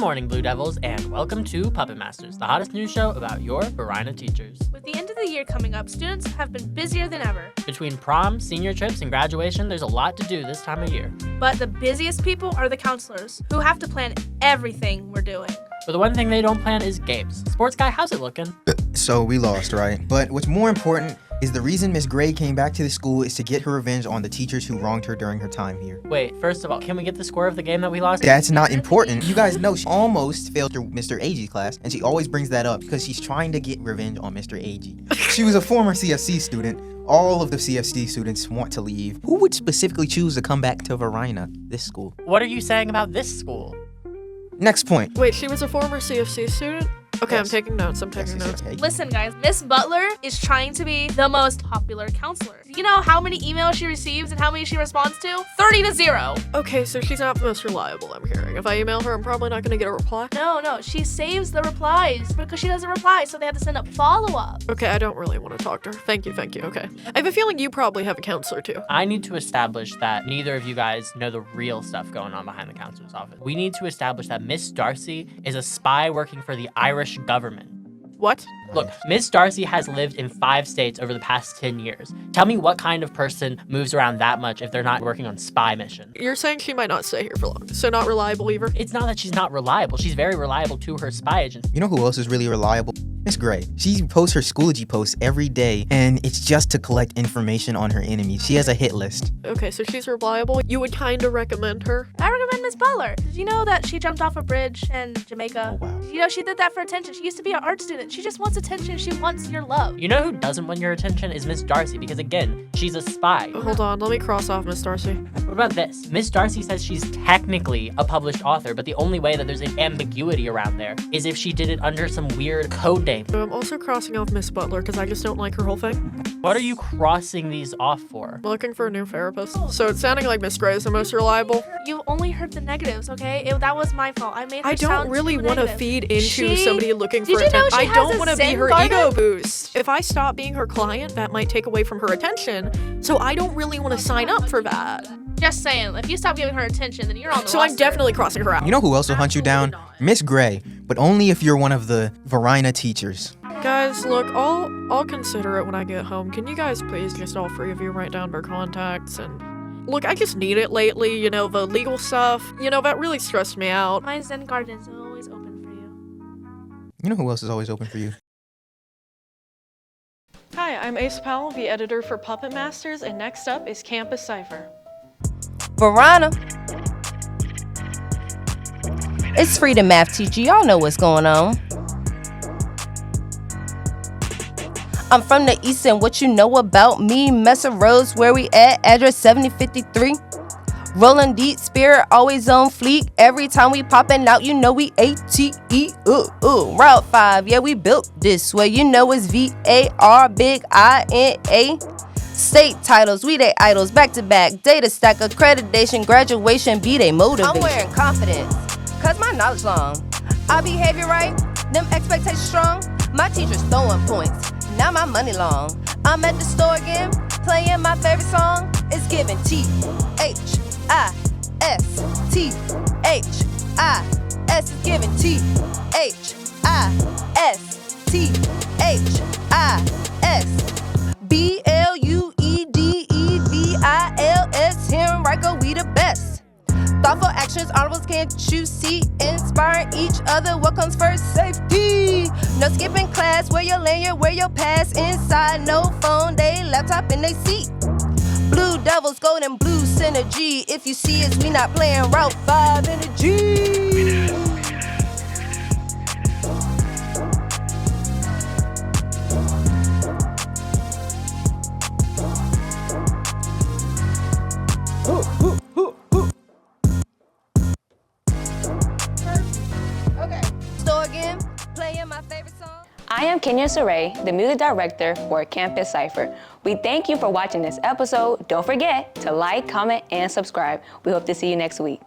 morning, Blue Devils, and welcome to Puppet Masters, the hottest news show about your Varina teachers. With the end of the year coming up, students have been busier than ever. Between prom, senior trips, and graduation, there's a lot to do this time of year. But the busiest people are the counselors, who have to plan everything we're doing. But the one thing they don't plan is games. Sports guy, how's it looking? So we lost, right? But what's more important is the reason Miss Gray came back to the school is to get her revenge on the teachers who wronged her during her time here. Wait, first of all, can we get the score of the game that we lost? That's not important. You guys know she almost failed through Mr. Agee's class, and she always brings that up because she's trying to get revenge on Mr. Agee. She was a former CFC student. All of the CFC students want to leave. Who would specifically choose to come back to Varina, this school? What are you saying about this school? Next point. Wait, she was a former CFC student? Okay, Yes. I'm taking notes. Yes. Listen, guys, Miss Butler is trying to be the most popular counselor. Do you know how many emails she receives and how many she responds to? 30 to 0. Okay, so she's not the most reliable, I'm hearing. If I email her, I'm probably not gonna get a reply. No, she saves the replies because she doesn't reply, so they have to send up follow-up. Okay, I don't really want to talk to her. Thank you, okay. I have a feeling you probably have a counselor too. I need to establish that neither of you guys know the real stuff going on behind the counselor's office. We need to establish that Miss Darcy is a spy working for the Irish government. What? Look, Miss Darcy has lived in 5 states over the past 10 years. Tell me what kind of person moves around that much if they're not working on spy mission. You're saying she might not stay here for long, so not reliable either? It's not that she's not reliable. She's very reliable to her spy agents. You know who else is really reliable? Miss Gray. She posts her Schoology posts every day, and it's just to collect information on her enemies. She has a hit list. Okay, so she's reliable. You would kinda recommend her? I recommend Miss Butler. Did you know that she jumped off a bridge in Jamaica? Oh, wow. You know, she did that for attention. She used to be an art student. She just wants attention. She wants your love. You know who doesn't want your attention is Miss Darcy, because again, she's a spy. Hold on, let me cross off Miss Darcy. What about this? Miss Darcy says she's technically a published author, but the only way that there's an ambiguity around there is if she did it under some weird code name. I'm also crossing off Miss Butler because I just don't like her whole thing. What are you crossing these off for? I'm looking for a new therapist. So it's sounding like Miss Gray is the most reliable. You only heard the negatives, okay? That was my fault. I made her I don't sound really too want to negative. feed into She- somebody looking for Did you know attention. she I has don't a want to be Zen her garden? ego boost. If I stop being her client, that might take away from her attention. So I don't really want to sign up for that. Just saying, if you stop giving her attention, then you're on the So I'm roster. definitely crossing her out. You know who else will hunt you down? Miss Gray, but only if you're one of the Varina teachers. Guys, look, I'll consider it when I get home. Can you guys please just all 3 of you write down her contacts and look, I just need it lately, you know, the legal stuff. You know, that really stressed me out. My Zen garden is always open for you. You know who else is always open for you? Hi, I'm Ace Powell, the editor for Puppet Masters, and next up is Campus Cypher. Varina. It's Freedom Math Teacher. Y'all know what's going on. I'm from the east and what you know about me. Mesa Rose, where we at? Address 7053. Rolling deep, spirit always on fleek. Every time we popping out, you know we ATE. Route 5, yeah, we built this way. You know it's VAR, big INA. State titles, we they idols, back to back. Data stack, accreditation, graduation, be they motivation. I'm wearing confidence, cause my knowledge long. Our behavior right, them expectations strong. My teacher's throwing points, now my money long. I'm at the store again, playing my favorite song. It's giving THIS, THIS is giving THIS, BLUEDEVILS, here in Rico, we the best. Thoughtful actions, honorables, can't you see? Inspiring each other, what comes first? Safety. No skipping class, wear your lanyard, wear your pass. Inside, no phone, they laptop in they seat. Blue Devils, golden blue synergy. If you see us, we not playing Route 5 energy. Store again, playing my favorite song. I am Kenya Saray, the music director for Campus Cypher. We thank you for watching this episode. Don't forget to like, comment, and subscribe. We hope to see you next week.